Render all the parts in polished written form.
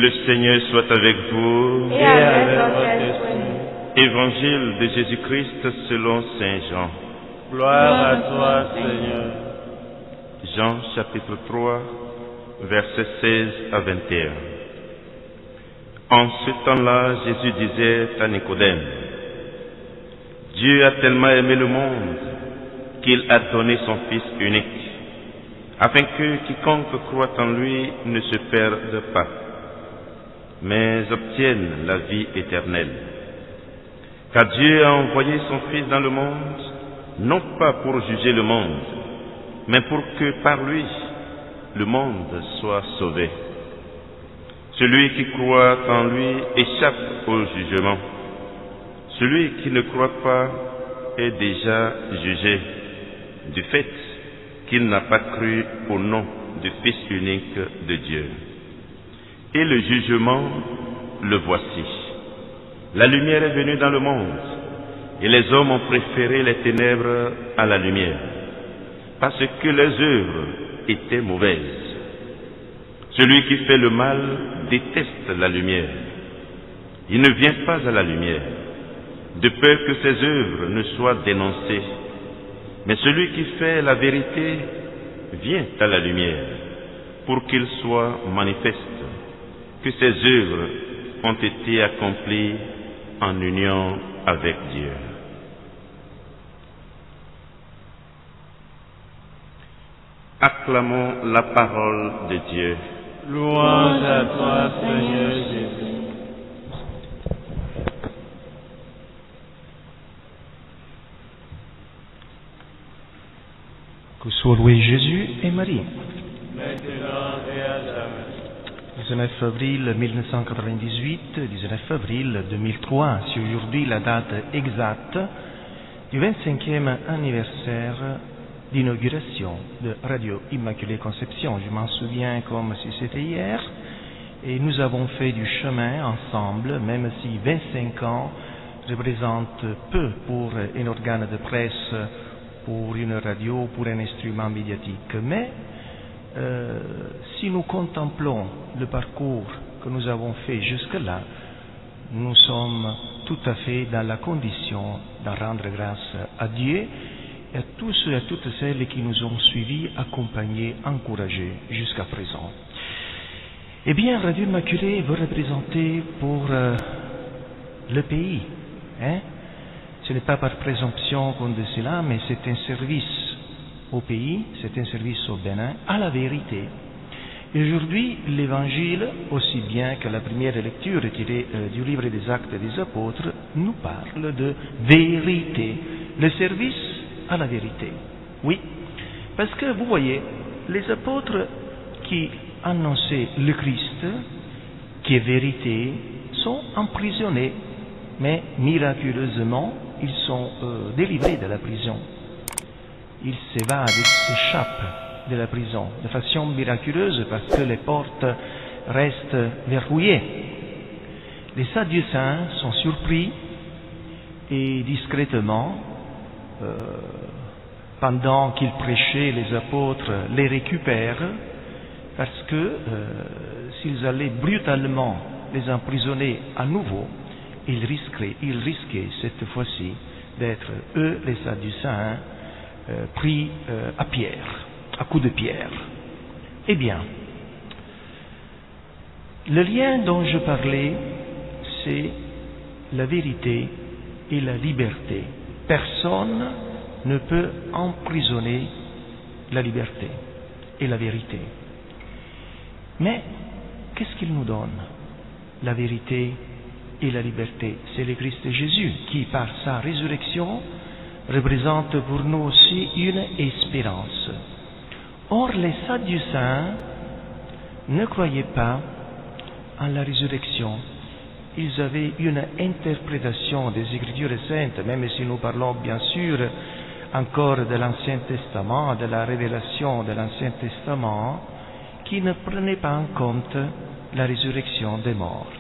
Le Seigneur soit avec vous. Et avec votre esprit. Évangile de Jésus-Christ selon Saint Jean. Gloire à toi, Seigneur. Jean chapitre 3, versets 16 à 21. En ce temps-là, Jésus disait à Nicodème: Dieu a tellement aimé le monde qu'il a donné son Fils unique, afin que quiconque croit en lui ne se perde pas, mais obtienne la vie éternelle. Car Dieu a envoyé son Fils dans le monde, non pas pour juger le monde, mais pour que par lui, le monde soit sauvé. Celui qui croit en lui échappe au jugement. Celui qui ne croit pas est déjà jugé, du fait qu'il n'a pas cru au nom du Fils unique de Dieu. Et le jugement, le voici. La lumière est venue dans le monde, et les hommes ont préféré les ténèbres à la lumière, parce que leurs œuvres étaient mauvaises. Celui qui fait le mal déteste la lumière. Il ne vient pas à la lumière, de peur que ses œuvres ne soient dénoncées. Mais celui qui fait la vérité vient à la lumière, pour qu'il soit manifeste que ses œuvres ont été accomplies en union avec Dieu. Acclamons la parole de Dieu. Louange à toi, Seigneur Jésus. Que soit loué Jésus et Marie. Maintenant et à jamais. 19 avril 1998, 19 avril 2003, c'est aujourd'hui la date exacte du 25e anniversaire d'inauguration de Radio Immaculée Conception. Je m'en souviens comme si c'était hier, et nous avons fait du chemin ensemble, même si 25 ans représente peu pour un organe de presse, pour une radio, pour un instrument médiatique. Mais si nous contemplons le parcours que nous avons fait jusque-là, nous sommes tout à fait dans la condition d'en rendre grâce à Dieu et à tous ceux et à toutes celles qui nous ont suivis, accompagnés, encouragés jusqu'à présent. Eh bien, Radio Immaculée veut représenter pour le pays. Ce n'est pas par présomption qu'on dit cela, mais c'est un service au pays, c'est un service au Bénin, à la vérité. Et aujourd'hui, l'Évangile, aussi bien que la première lecture tirée du livre des Actes des Apôtres, nous parle de vérité, le service à la vérité. Oui, parce que vous voyez, les apôtres qui annonçaient le Christ, qui est vérité, sont emprisonnés, mais miraculeusement, ils sont délivrés de la prison. Ils s'évadent, ils s'échappent de la prison de façon miraculeuse parce que les portes restent verrouillées. Les Sadducéens sont surpris et discrètement, pendant qu'ils prêchaient, les apôtres les récupèrent parce que s'ils allaient brutalement les emprisonner à nouveau, ils risquaient cette fois-ci d'être, eux, les Sadducéens, pris à pierre, à coups de pierre. Eh bien, le lien dont je parlais, c'est la vérité et la liberté. Personne ne peut emprisonner la liberté et la vérité. Mais qu'est-ce qu'il nous donne, la vérité et la liberté? C'est le Christ Jésus qui, par sa résurrection, représente pour nous aussi une espérance. Or, les Sadducéens ne croyaient pas en la résurrection. Ils avaient une interprétation des Écritures saintes, même si nous parlons bien sûr encore de l'Ancien Testament, de la révélation de l'Ancien Testament, qui ne prenait pas en compte la résurrection des morts.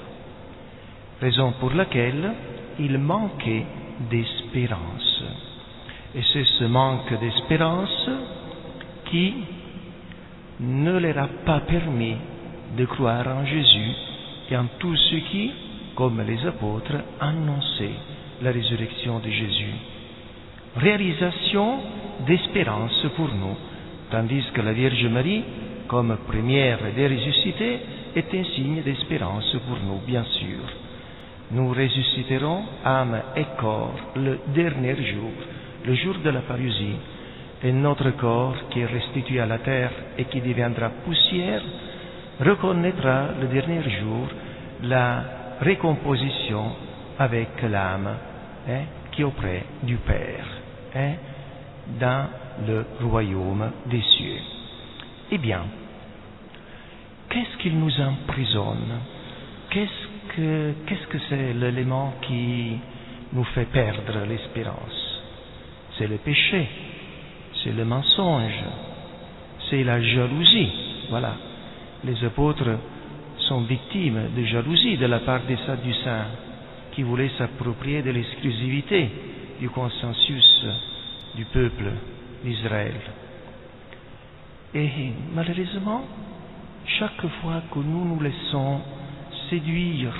Raison pour laquelle il manquait d'espérance. Et c'est ce manque d'espérance qui ne leur a pas permis de croire en Jésus et en tous ceux qui, comme les apôtres, annonçaient la résurrection de Jésus. Réalisation d'espérance pour nous, tandis que la Vierge Marie, comme première des ressuscités, est un signe d'espérance pour nous, bien sûr. Nous ressusciterons âme et corps le dernier jour, le jour de la parousie, et notre corps qui est restitué à la terre et qui deviendra poussière reconnaîtra le dernier jour la récomposition avec l'âme qui est auprès du Père dans le royaume des cieux. Eh bien, qu'est-ce qu'il nous emprisonne? Qu'est-ce que c'est l'élément qui nous fait perdre l'espérance? C'est le péché, c'est le mensonge, c'est la jalousie. Voilà. Les apôtres sont victimes de jalousie de la part des Sadducéens qui voulaient s'approprier de l'exclusivité du consensus du peuple d'Israël. Et malheureusement, chaque fois que nous nous laissons séduire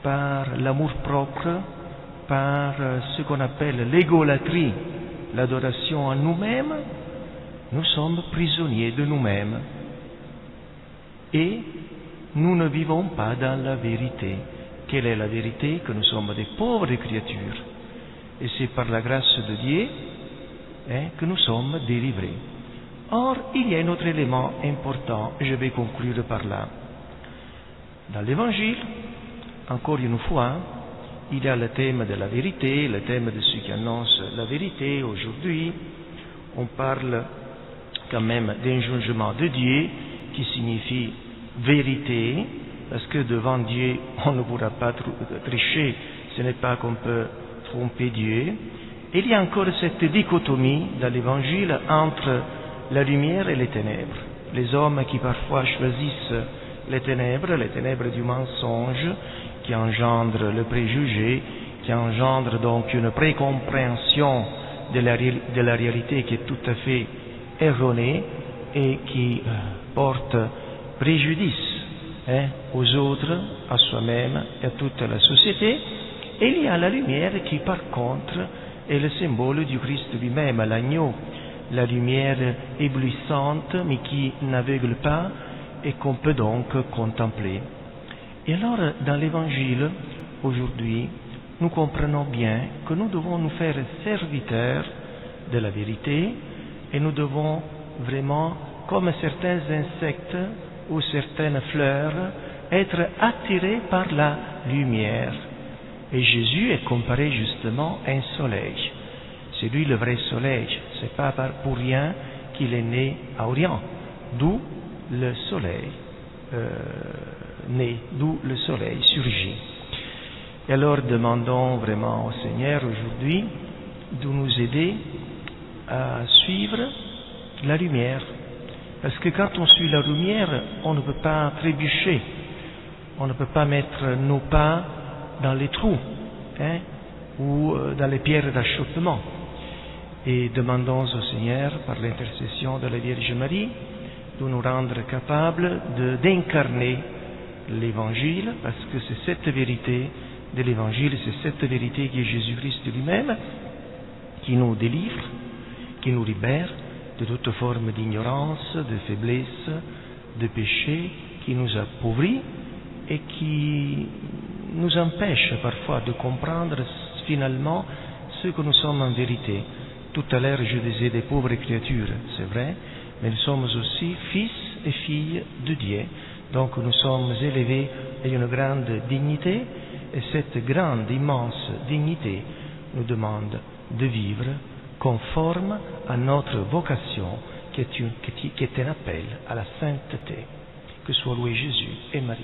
par l'amour-propre, par ce qu'on appelle l'égolâtrie, l'adoration à nous-mêmes, nous sommes prisonniers de nous-mêmes. Et nous ne vivons pas dans la vérité. Quelle est la vérité? Que nous sommes des pauvres créatures. Et c'est par la grâce de Dieu que nous sommes délivrés. Or, il y a un autre élément important, je vais conclure par là. Dans l'Évangile, encore une fois, il y a le thème de la vérité, le thème de ceux qui annoncent la vérité. Aujourd'hui, on parle quand même d'un jugement de Dieu qui signifie vérité, parce que devant Dieu, on ne pourra pas tricher, ce n'est pas qu'on peut tromper Dieu. Et il y a encore cette dichotomie dans l'Évangile entre la lumière et les ténèbres. Les hommes qui parfois choisissent les ténèbres du mensonge, qui engendrent le préjugé, qui engendrent donc une précompréhension de la réalité qui est tout à fait erronée et qui porte préjudice aux autres, à soi-même et à toute la société. Et il y a la lumière qui, par contre, est le symbole du Christ lui-même, l'agneau, la lumière éblouissante, mais qui n'aveugle pas et qu'on peut donc contempler. Et alors, dans l'Évangile, aujourd'hui, nous comprenons bien que nous devons nous faire serviteurs de la vérité et nous devons vraiment, comme certains insectes ou certaines fleurs, être attirés par la lumière. Et Jésus est comparé justement à un soleil. C'est lui le vrai soleil. C'est pas pour rien qu'il est né à Orient, d'où le soleil naît, d'où le soleil surgit. Et alors demandons vraiment au Seigneur aujourd'hui de nous aider à suivre la lumière. Parce que quand on suit la lumière, on ne peut pas trébucher, on ne peut pas mettre nos pas dans les trous ou dans les pierres d'achoppement. Et demandons au Seigneur, par l'intercession de la Vierge Marie, de nous rendre capables d'incarner l'Évangile, parce que c'est cette vérité de l'Évangile, c'est cette vérité qui est Jésus-Christ lui-même, qui nous délivre, qui nous libère de toute forme d'ignorance, de faiblesse, de péché, qui nous appauvrit et qui nous empêche parfois de comprendre finalement ce que nous sommes en vérité. Tout à l'heure, je disais des pauvres créatures, c'est vrai, mais nous sommes aussi fils et filles de Dieu. Donc nous sommes élevés à une grande dignité, et cette grande, immense dignité nous demande de vivre conforme à notre vocation, qui est un appel à la sainteté. Que soit loué Jésus et Marie.